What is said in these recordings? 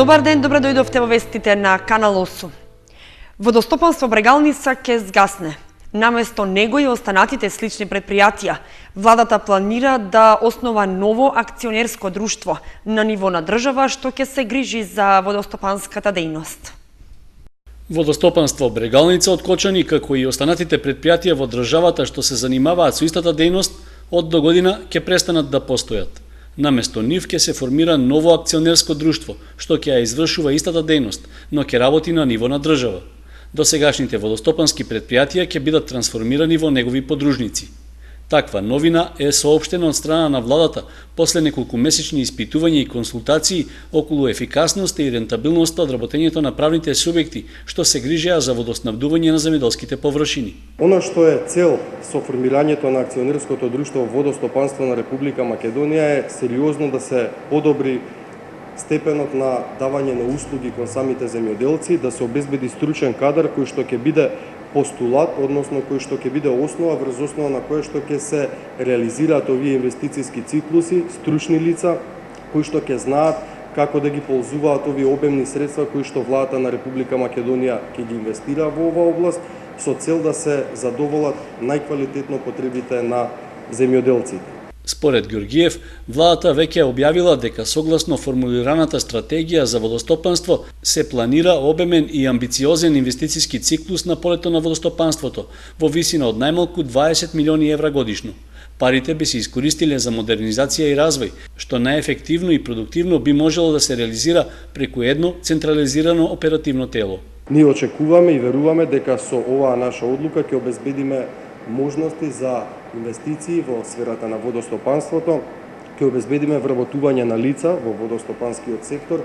Добар ден, добре дојдовте во вестите на Канал 8. Водостопанство Брегалница ќе згасне. Наместо него и останатите слични предпријатија, владата планира да основа ново акционерско друштво на ниво на држава што ќе се грижи за водостопанската дејност. Водостопанство Брегалница од Кочани, како и останатите предпријатија во државата што се занимаваат со истата дејност, од до година ќе престанат да постојат. Наместо нив ќе се формира ново акционерско друштво, што ќе ја извршува истата дејност, но ќе работи на ниво на држава. Досегашните водостопански предпријатија ќе бидат трансформирани во негови подружници. Таква новина е соопштена од страна на владата после неколку месечни испитувања и консултации околу ефикасноста и рентабилноста од работењето на правните субјекти што се грижеа за водоснабдување на земјоделските површини. Она што е цел со формирањето на акционерското друштво Водостопанство на Република Македонија е сериозно да се подобри степенот на давање на услуги кон самите земјоделци, да се обезбеди стручен кадар кој што ќе биде постулат, односно кој што ќе биде основа врз основа на која што ќе се реализираат овие инвестициски циклуси, стручни лица кои што ќе знаат како да ги ползуваат овие обемни средства кои што владата на Република Македонија ќе ги инвестира во оваа област со цел да се задоволат најквалитетно потребите на земјоделците. Според Ѓорѓиев, владата веќе објавила дека согласно формулираната стратегија за водостопанство се планира обемен и амбициозен инвестициски циклус на полето на водостопанството во висина од најмалку 20 милиони евра годишно. Парите би се искористиле за модернизација и развој, што најефективно и продуктивно би можело да се реализира преку едно централизирано оперативно тело. Ние очекуваме и веруваме дека со оваа наша одлука ќе обезбедиме можности за инвестиции во сферата на водостопанството, ќе обезбедиме вработување на лица во водостопанскиот сектор,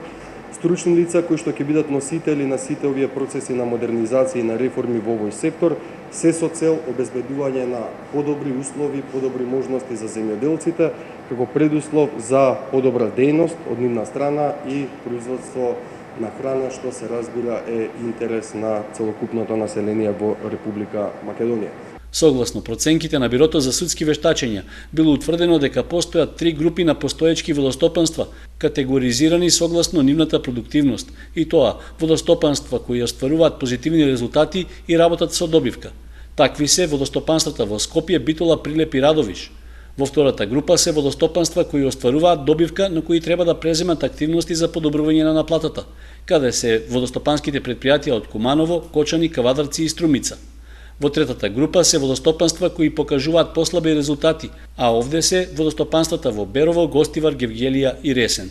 стручни лица кои што ќе бидат носители на сите овие процеси на модернизација и на реформи во овој сектор, се со цел обезбедување на подобри услови, подобри можности за земјоделците, како предуслов за подобра дејност од нивна страна и производство на храна, што се разбира е интерес на целокупното население во Република Македонија. Согласно проценките на Бирото за судски вештачења, било утврдено дека постојат 3 групи на постоечки водостопанства, категоризирани согласно нивната продуктивност, и тоа водостопанства кои остваруваат позитивни резултати и работат со добивка. Такви се водостопанствата во Скопје, Битола, Прилеп и Радовиш. Во втората група се водостопанства кои остваруваат добивка, но кои треба да преземат активности за подобрување на наплатата, каде се водостопанските предпријатија од Куманово, Кочани, Кавадарци и Струмица. Во третата група се водостопанства кои покажуваат послаби резултати, а овде се водостопанствата во Берово, Гостивар, Гевгелија и Ресен.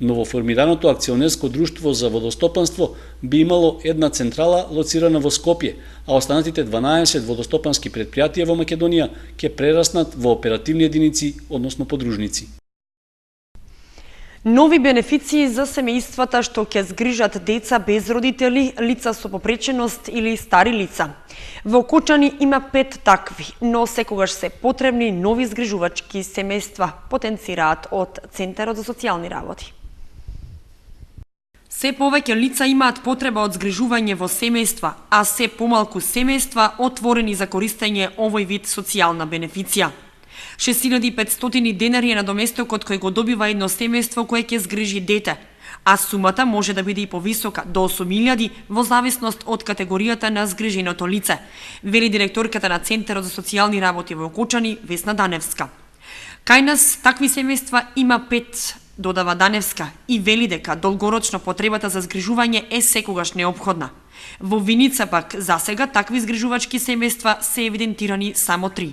Новоформираното акционерско друштво за водостопанство би имало една централа лоцирана во Скопје, а останатите 12 водостопански предпријатија во Македонија ќе прераснат во оперативни единици, односно подружници. Нови бенефиции за семејствата што ќе згрижат деца без родители, лица со попреченост или стари лица. Во Кочани има 5 такви, но секогаш се потребни нови згрижувачки семејства, потенцираат од Центарот за социјални работи. Се повеќе лица имаат потреба од згрижување во семејства, а се помалку семејства отворени за користење овој вид социјална бенефиција. 6500 денари е надоместокот кој го добива едно семејство кое ќе згрижи дете, а сумата може да биде и повисока, до 8000 во зависност од категоријата на згриженото лице, вели директорката на Центарот за социјални работи во Кочани, Весна Даневска. Кај нас такви семејства има 5, додава Даневска, и вели дека долгорочно потребата за згрижување е секогаш неопходна. Во Виница пак засега такви згрижувачки семејства се евидентирани само 3.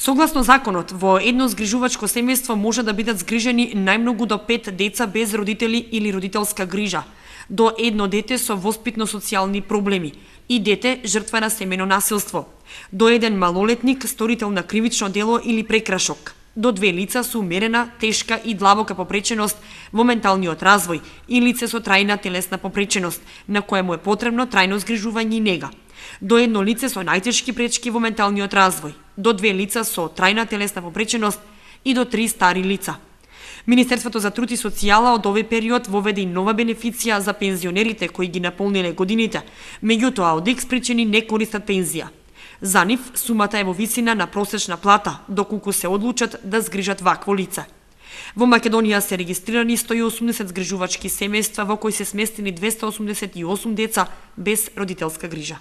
Согласно законот, во едно згрижувачко семејство може да бидат згрижени најмногу до 5 деца без родители или родителска грижа, до едно дете со воспитно-социјални проблеми и дете жртва на семено насилство, до еден малолетник сторител на кривично дело или прекрашок, до 2 лица со умерена, тешка и длабока попреченост во менталниот развој и лице со трајна телесна попреченост, на кое му е потребно трајно згрижување и нега, до едно лице со најтешки пречки во менталниот развој, до 2 лица со трајна телесна попреченост и до 3 стари лица. Министерството за труд и социјала од овој период воведе и нова бенефиција за пензионерите кои ги наполниле годините, меѓутоа од икс причини не користат пензија. За нив сумата е во висина на просечна плата, доколку се одлучат да згрижат вакво лице. Во Македонија се регистрирани 180 згрижувачки семејства во кои се сместени 288 деца без родителска грижа.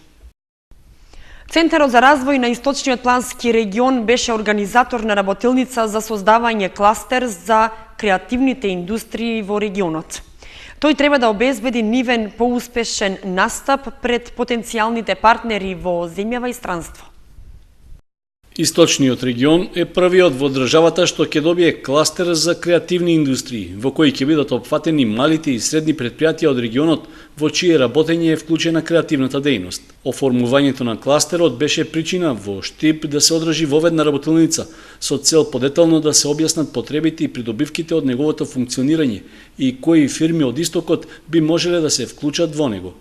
Центарот за развој на Источниот плански регион беше организатор на работилница за создавање кластер за креативните индустрии во регионот. Тој треба да обезбеди нивен поуспешен настап пред потенцијалните партнери во земјава и странство. Источниот регион е првиот во државата што ќе добие кластер за креативни индустрии, во кои ќе бидат опфатени малите и средни предпријатија од регионот во чие работење е вклучена креативната дејност. Оформувањето на кластерот беше причина во Штип да се одржи воведна работилница со цел подетално да се објаснат потребите и придобивките од неговото функционирање и кои фирми од истокот би можеле да се вклучат во него.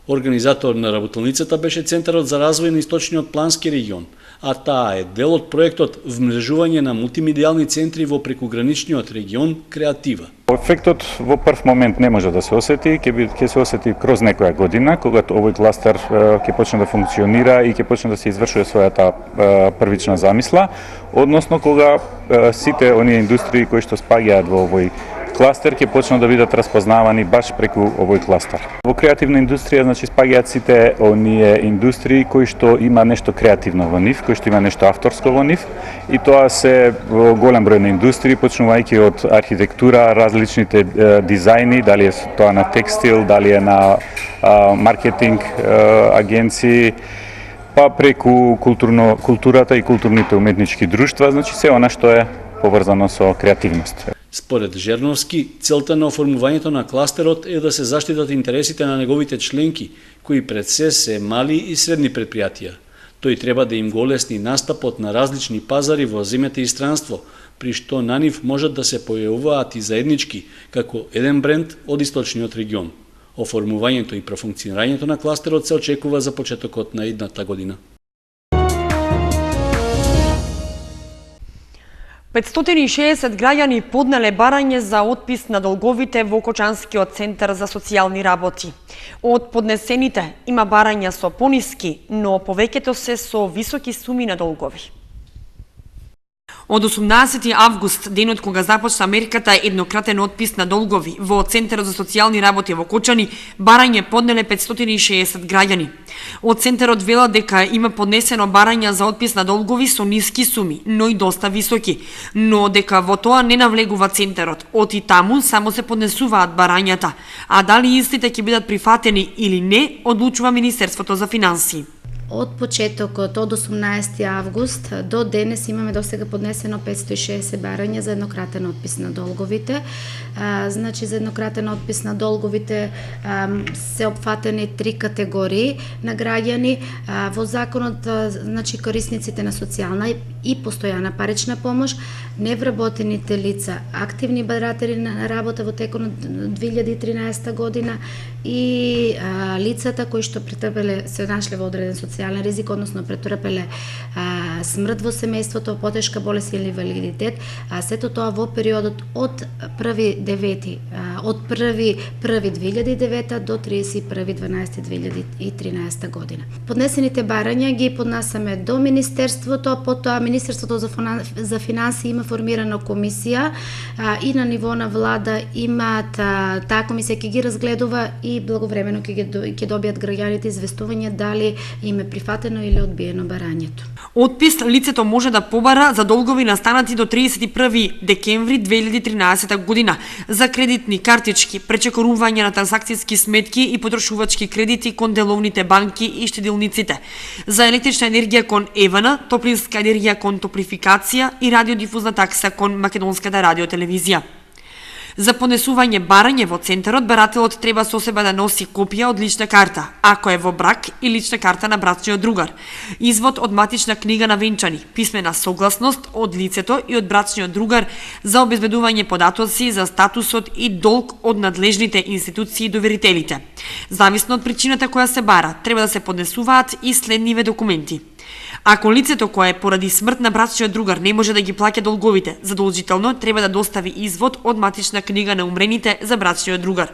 Организатор на работилницата беше Центарот за развој на Источниот плански регион, а таа е дел од проектот Вмрежување на мултимедијални центри во прекуграничниот регион Креатива. Ефектот во прв момент не може да се осети, ќе се осети кроз некоја година, кога овој кластер ќе почне да функционира и ќе почне да се извршува својата првична замисла, односно кога сите оние индустрии кои што спаѓаат во овој кластер ќе почнат да бидат распознавани баш преку овој кластер. Во креативна индустрија спаѓаат сите оние индустрии кои што има нешто креативно во нив, кои што има нешто авторско во нив, и тоа се голем број на индустрии, почнувајќи од архитектура, различните дизајни, дали е тоа на текстил, дали е на маркетинг агенции, па преку културата и културните уметнички друштва, се она што е поврзано со креативност. Според Жерновски, целта на оформувањето на кластерот е да се заштитат интересите на неговите членки, кои пред се мали и средни предпријатија. Тој треба да им го олесни настапот на различни пазари во земјата и странство, при што на нив можат да се појавуваат и заеднички, како еден бренд од Источниот регион. Оформувањето и профункционирањето на кластерот се очекува за почетокот на идната година. 560 граѓани поднеле барање за отпис на долговите во Кочанскиот центар за социјални работи. Од поднесените има барања со пониски, но повеќето се со високи суми на долгови. Од 18 август, денот кога започна мерката еднократен отпис на долгови во Центарот за социјални работи во Кочани, барање поднеле 560 граѓани. Од Центарот велат дека има поднесено барања за отпис на долгови со ниски суми, но и доста високи, но дека во тоа не навлегува Центарот. Од и таму само се поднесуваат барањата, а дали истите ќе бидат прифатени или не, одлучува Министерството за финансии. Од почетокот, од 18 август до денес имаме досега поднесено 560 барања за еднократен отпис на долговите. За еднократен отпис на долговите се опфатени 3 категории на граѓани. Во законот, корисниците на социјална и постојана парична помош, невработените лица, активни баратери на работа во текот на 2013 година и лицата кои што претрпеле, се нашле во одреден социјален ризик, односно претрпеле смрт во семејството, потешка болест или инвалидитет, сето тоа во периодот од 1.1.2009 до 31.12.2013 година. Поднесените барања ги поднасаме до Министерството, потоа Министерството за финансии има формирана комисија и на ниво на влада имаат таа комисија ќе ги разгледува и благовремено ќе добијат граѓаните известување дали им е прифатено или одбиено барањето. Отпис лицето може да побара за долгови настанати до 31 декември 2013 година за кредитни картички, пречекорување на трансакцијски сметки и потрошувачки кредити кон деловните банки и штедилниците, за електрична енергија кон ЕВН, топлинска енергија кон топлификација и радиодифузна такса кон Македонската радиотелевизија. За поднесување барање во Центарот, барателот треба со себе да носи копија од лична карта, ако е во брак, и лична карта на брачниот другар, извод од матична книга на венчани, писмена согласност од лицето и од брачниот другар за обезбедување податоци за статусот и долг од надлежните институции и доверителите. Зависно од причината која се бара, треба да се поднесуваат и следниве документи. Ако лицето кое е поради смрт на брачниот другар не може да ги плаќа долговите, задолжително треба да достави извод од матична книга на умрените за брачниот другар.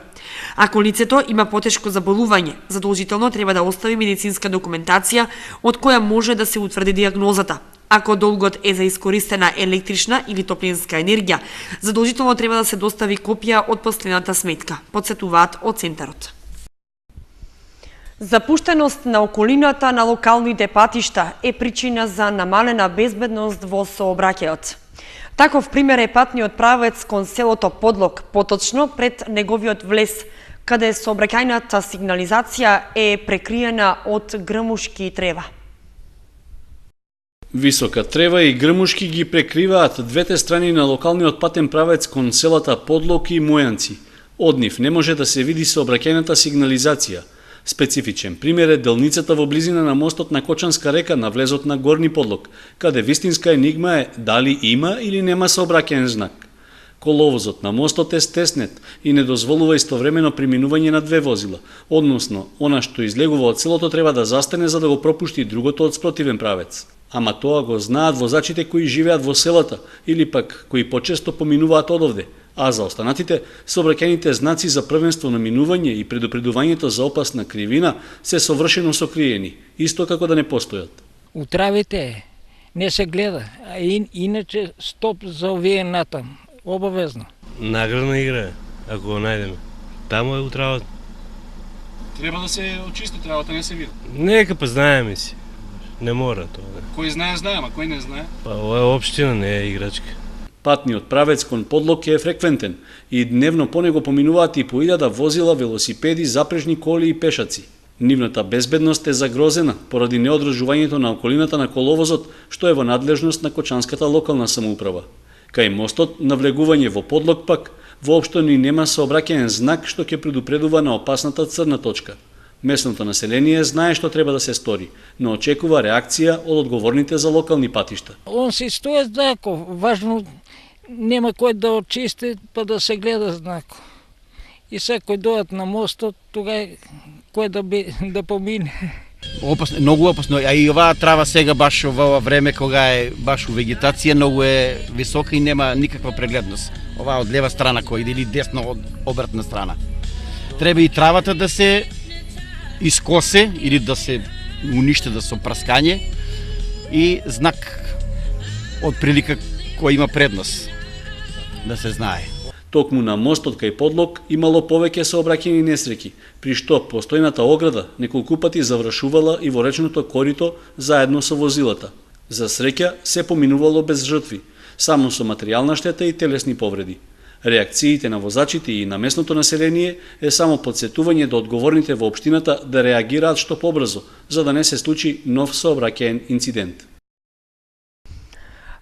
Ако лицето има потешко заболување, задолжително треба да остави медицинска документација од која може да се утврди диагнозата. Ако долгот е за искористена електрична или топлинска енергија, задолжително треба да се достави копија од последната сметка, потсетуваат од центарот. Запуштеност на околината на локалните патишта е причина за намалена безбедност во сообраќајот. Таков пример е патниот правец кон селото Подлог, поточно пред неговиот влез, каде сообраќајната сигнализација е прекриена од грмушки и трева. Висока трева и грмушки ги прекриваат двете страни на локалниот патен правец кон селата Подлог и Мојанци. Од нив не може да се види сообраќајната сигнализација. Специфичен пример е делницата во близина на мостот на Кочанска река на влезот на Горни Подлог, каде вистинска енигма е дали има или нема сообраќајен знак. Коловозот на мостот е стеснет и не дозволува истовремено преминување на две возила, односно, она што излегува од селото треба да застане за да го пропушти другото од спротивен правец. Ама тоа го знаат возачите кои живеат во селата или пак кои почесто поминуваат одовде, а за останатите сообраќајните знаци за првенство на минување и предупредувањето за опасна кривина се совршено сокриени, исто како да не постојат. Утравите не се гледа, а иначе стоп за овие натам, обавезно. Наградна игра, ако го најдеме. Таму е утравата. Треба да се очисти, травата не се види. Нека па знаеме си. Не мора тоа. Кој знае, знае, а кој не знае? Па ова е општина, не е играчка. Патниот правец кон Подлог е фреквентен и дневно по него поминуваат и по 1000 возила, велосипеди, запрежни коли и пешаци. Нивната безбедност е загрозена поради неодржувањето на околината на коловозот, што е во надлежност на Кочанската локална самоуправа. Кај мостот навлегување во Подлог пак, воопшто ни нема сообраќаен знак што ќе предупредува на опасната црна точка. Местното население знае што треба да се стори, но очекува реакција од одговорните за локални патишта. Он си стои знако, важно нема кој да очисти, па да се гледа знако. И сега кој дојат на мостот, тога кој да помине. Опасно, многу опасно, а и оваа трава сега баш во ова време кога е баш у вегетација, многу е висока и нема никаква прегледност. Оваа од лева страна кој иде или десно од обратна страна. Треба и травата да се искосе или да се уништеда со праскање и знак од прилика кој има предност да се знае. Токму на мостот кај Подлог имало повеќе сообраќајни несреќи, при што постојната ограда неколку пати завршувала и во речното корито заедно со возилата. За среќа се поминувало без жртви, само со материјална штета и телесни повреди. Реакциите на возачите и на местното население е само подсетување до одговорните во општината да реагираат што побрзо, за да не се случи нов сообраќаен инцидент.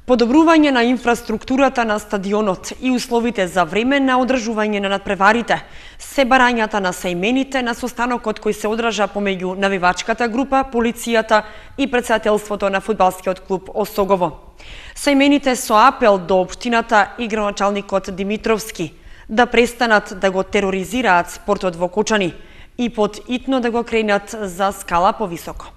Подобрување на инфраструктурата на стадионот и условите за време на одржување на надпреварите се барањата на сајмените на состанокот кој се одржа помеѓу навивачката група, полицијата и претседателството на фудбалскиот клуб Осогово. Сајмените со апел до општината и градоначалникот Димитровски да престанат да го тероризираат спортот во Кочани и под итно да го кренат за скала повисоко.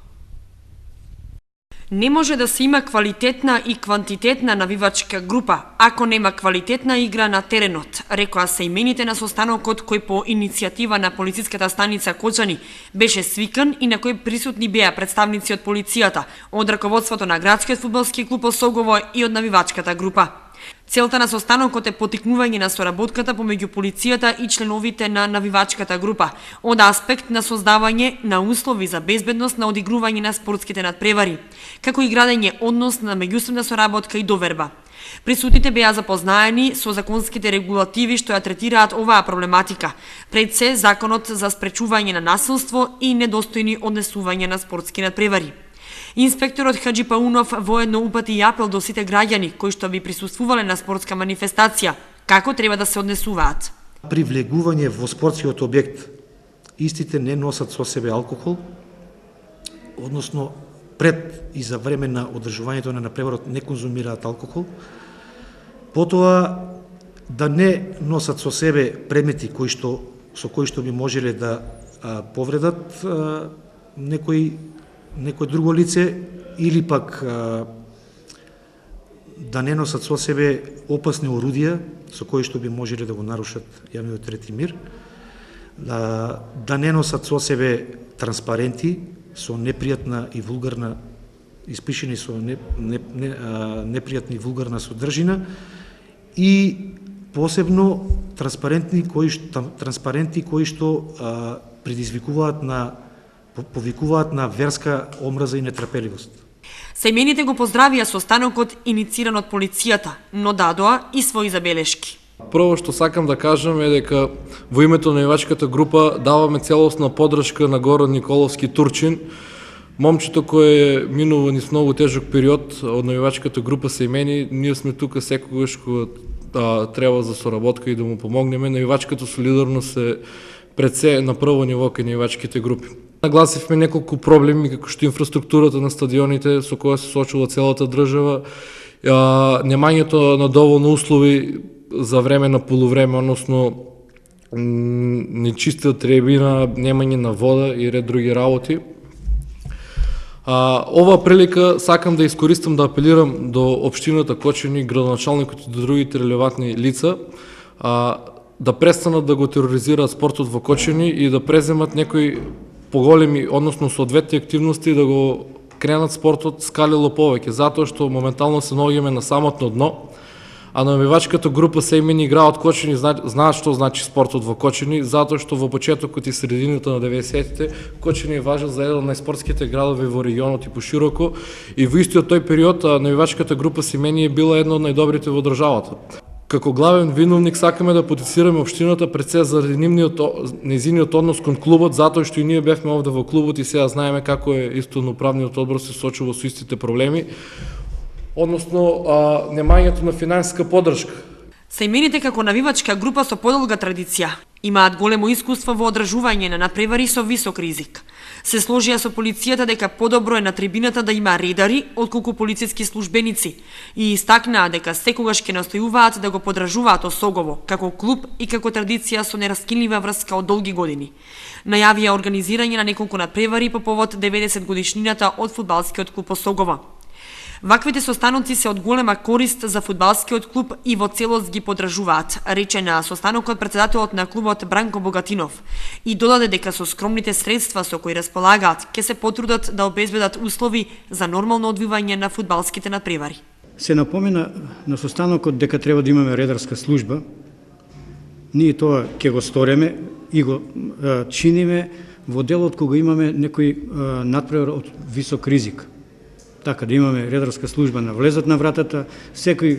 Не може да се има квалитетна и квантитетна навивачка група ако нема квалитетна игра на теренот, рекоа сајмените на состанокот кој по иницијатива на полициската станица Кочани беше свикан и на кој присутни беа представници од полицијата, од раководството на градскиот фудбалски клуб Осогово и од навивачката група. Целта на состанокот е потикнување на соработката помеѓу полицијата и членовите на навивачката група, од аспект на создавање на услови за безбедност на одигрување на спортските надпревари, како и градење однос на меѓусебна соработка и доверба. Присутните беа запознаени со законските регулативи што ја третираат оваа проблематика, пред се законот за спречување на насилство и недостојни однесувања на спортски надпревари. Инспекторот Хаджи Паунов воедно упати и апел до сите граѓани кои што би присуствувале на спортска манифестација, како треба да се однесуваат. При влегување во спортскиот објект, истите не носат со себе алкохол, односно пред и за време на одржувањето на надпреварот не конзумираат алкохол, потоа да не носат со себе предмети со кои што би можеле да повредат некој друго лице или пак да не носат со себе опасни орудија со кои што би можеле да го нарушат јавниот ред и мир, да не носат со себе транспаренти со непријатна и вулгарна испишени со непријатни вулгарна содржина и посебно транспаренти кои што предизвикуваат повикуваат на верска омраза и нетрпеливост. Семените го поздравија состанокот инициран од полицијата, но дадоа и своји забелешки. Прво што сакам да кажам е дека во името на навивачката група даваме целосна подршка на Горан Николовски Турчин, момчето кој е минува низ многу тежок период од навивачката група Семени. Ние сме тука секогаш кога треба за соработка и да му помогнеме. Навивачката солидарност е пред се на прво ниво кај навивачките групи. Нагласивме неколку проблеми, како што инфраструктурата на стадионите со која се соочува целата држава, немањето на доволно услови за време на полувреме, односно нечиста требина, немање на вода и ред други работи. Ова прилика сакам да искористам да апелирам до општината Кочани, градоначалникот и до другите релевантни лица да престанат да го тероризираат спортот во Кочани и да преземат некои поголеми, односно соодветни активности да го кренат спортот скалило повеќе, затоа што моментално се наоѓаме на самотно дно, а навивачката група Семени играат Кочани знаат што значи спортот во Кочани, затоа што во почетокот и средината на 90-тите Кочани е важен за еден од најспортските градови во регионот и пошироко, и во истиот тој период навивачката група Семени е била една од најдобрите во државата. Како главен виновник сакаме да потицираме општината пред се заради незиниот однос кон клубот, затоа што и ние бевме овде во клубот и сега знаеме како е управниот одбор се соочува со истите проблеми, односно немањето на финансиска поддршка. Семените како навивачка група со подолга традиција имаат големо искуство во одржување на надпревари со висок ризик. Се сложија со полицијата дека подобро е на трибината да има редари отколку полициски службеници и истакнаа дека секогаш ќе настојуваат да го поддржуваат Осогово како клуб и како традиција со нераскинлива врска од долги години. Најавија организирање на неколку надпревари по повод 90 годишнината од фудбалскиот клуб Осогово. Ваквите состаноци се од голема корист за фудбалскиот клуб и во целост ги поддржуваат, рече на состанокот председателот на клубот Бранко Богатинов, и додаде дека со скромните средства со кои располагаат ќе се потрудат да обезбедат услови за нормално одвивање на фудбалските надпревари. Се напомена на состанокот дека треба да имаме редарска служба. Ние тоа ќе го сториме и го чиниме во делот кога имаме некој надпревар од висок ризик. Така да имаме редарска служба на влезот на вратата, секој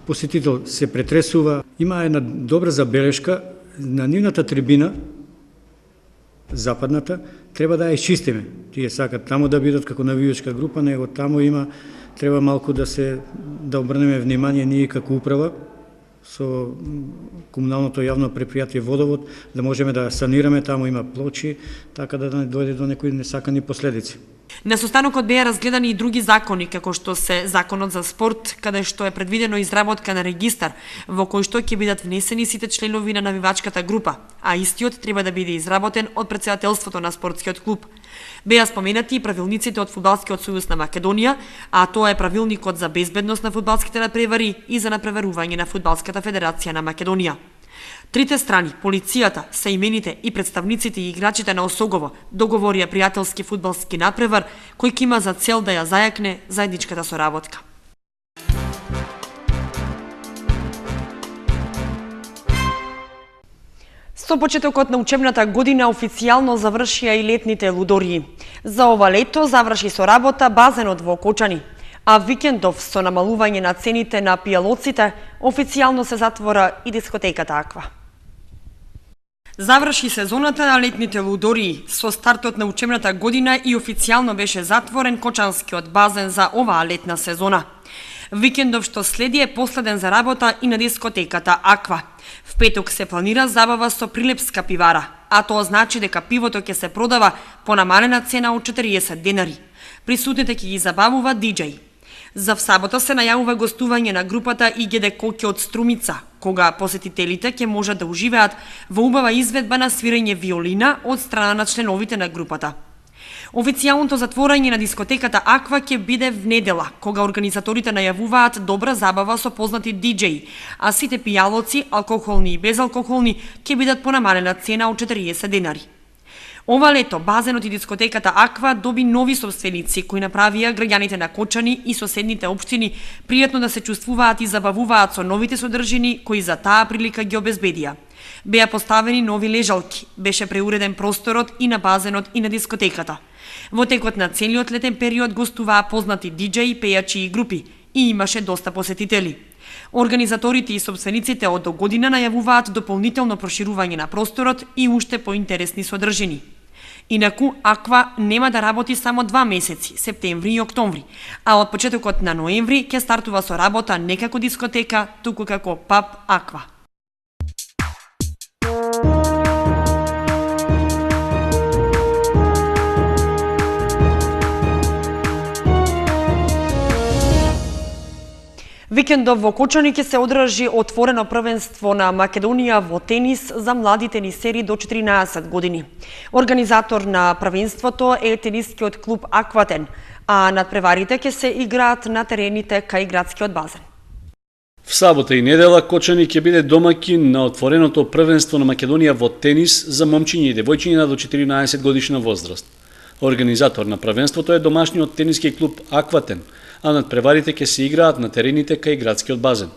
посетител се претресува. Има една добра забелешка на нивната трибина, западната, треба да ја изчистиме. Тие сакат таму да бидат како навивачка група, него таму треба малку да обрнеме внимание ние како управа со комуналното јавно предпријатие Водовод, да можеме да санираме, таму има плочи, така да не дојде до некои несакани последици. На состанокот беа разгледани и други закони, како што се Законот за спорт, каде што е предвидено изработка на регистар, во кој што ќе бидат внесени сите членови на навивачката група, а истиот треба да биде изработен од председателството на спортскиот клуб. Беа споменати и правилниците од Фудбалскиот сојуз на Македонија, а тоа е правилникот за безбедност на фудбалските надпревари и за надпреварување на Фудбалската федерација на Македонија. Трите страни, полицијата, сеимените и представниците и играчите на Осогово договорија пријателски фудбалски надпревар кој ќе има за цел да ја зајакне заедничката соработка. Со почетокот на учебната година официјално завршија и летните лудории. За ова лето заврши со работа базенот во Кочани, а викендов со намалување на цените на пијалоците официјално се затвора и дискотеката Аква. Заврши сезоната на летните лудории. Со стартот на учебната година и официјално беше затворен Кочанскиот базен за оваа летна сезона. Викендов што следи е последен за работа и на дискотеката Аква. В петок се планира забава со Прилепска пивара, а тоа значи дека пивото ќе се продава по намалена цена од 40 денари. Присутните ќе ги забавува диџеј. За в сабота се најавува гостување на групата ИГД Коке од Струмица, кога посетителите ќе можат да уживаат во убава изведба на свирење виолина од страна на членовите на групата. Официјалното затворање на дискотеката Аква ќе биде в недела, кога организаторите најавуваат добра забава со познати диџеи, а сите пијалоци, алкохолни и безалкохолни, ќе бидат по намалена цена од 40 денари. Ова лето базенот и дискотеката Аква доби нови собственици кои направија граѓаните на Кочани и соседните општини пријатно да се чувствуваат и забавуваат со новите содржини кои за таа прилика ги обезбедија. Беа поставени нови лежалки, беше преуреден просторот и на базенот и на дискотеката. Во текот на целиот летен период гостуваа познати диџеи, пејачи и групи и имаше доста посетители. Организаторите и собствениците од до година најавуваат дополнително проширување на просторот и уште поинтересни содржини. Инаку, Аква нема да работи само 2 месеци, септември и октомври, а од почетокот на ноември ќе стартува со работа не како дискотека, туку како паб Аква. Викендов во Кочани ќе се одржи отворено првенство на Македонија во тенис за млади тенисери до 14 години. Организатор на првенството е тенискиот клуб Акватен, а надпреварите ќе се играат на терените кај градскиот базен. В сабота и недела Кочани ќе биде домаќин на отвореното првенство на Македонија во тенис за момчиња и девојчиња до 14 годишна возраст. Организатор на првенството е домашниот тениски клуб Акватен, а надпреварите ќе се играат на терените кај градскиот базен.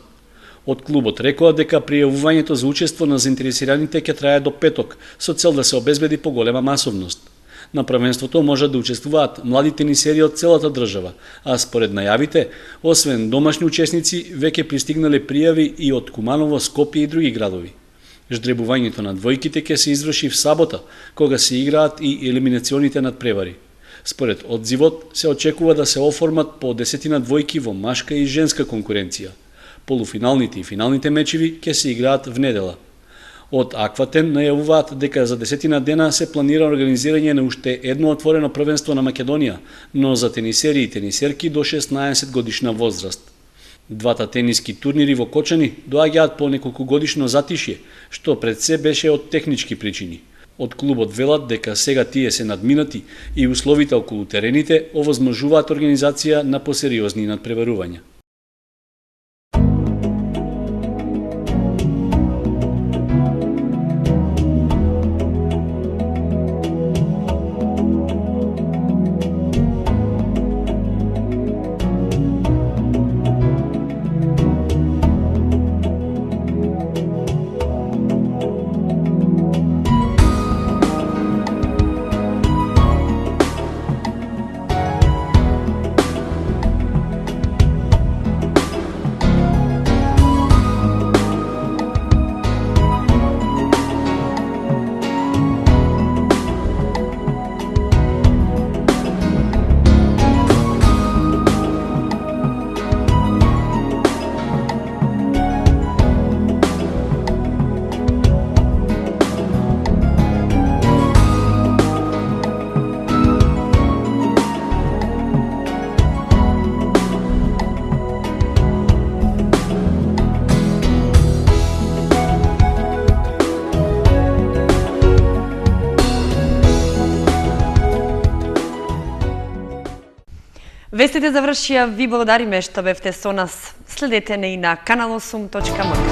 Од клубот рекоа дека пријавувањето за учество на заинтересираните ќе трае до петок, со цел да се обезбеди поголема масовност. На првенството можат да учествуваат млади тенисери од целата држава, а според најавите, освен домашни учесници, веќе пристигнале пријави и од Куманово, Скопје и други градови. Ждребувањето на двојките ќе се изврши в сабота, кога се играат и елиминационите надпревари. Според одзивот, се очекува да се оформат по 10 двојки во машка и женска конкуренција. Полуфиналните и финалните мечеви ќе се играат в недела. Од Акватен најавуваат дека за 10 дена се планира организирање на уште едно отворено првенство на Македонија, но за тенисери и тенисерки до 16 годишна возраст. Двата тениски турнири во Кочани доаѓаат по неколку годишно затишје, што пред се беше од технички причини. Од клубот велат дека сега тие се надминати и условите околу терените овозможуваат организација на посериозни надпреварувања. Вестите завршија, ви благодариме што бевте со нас. Следете не и на канал8.мк.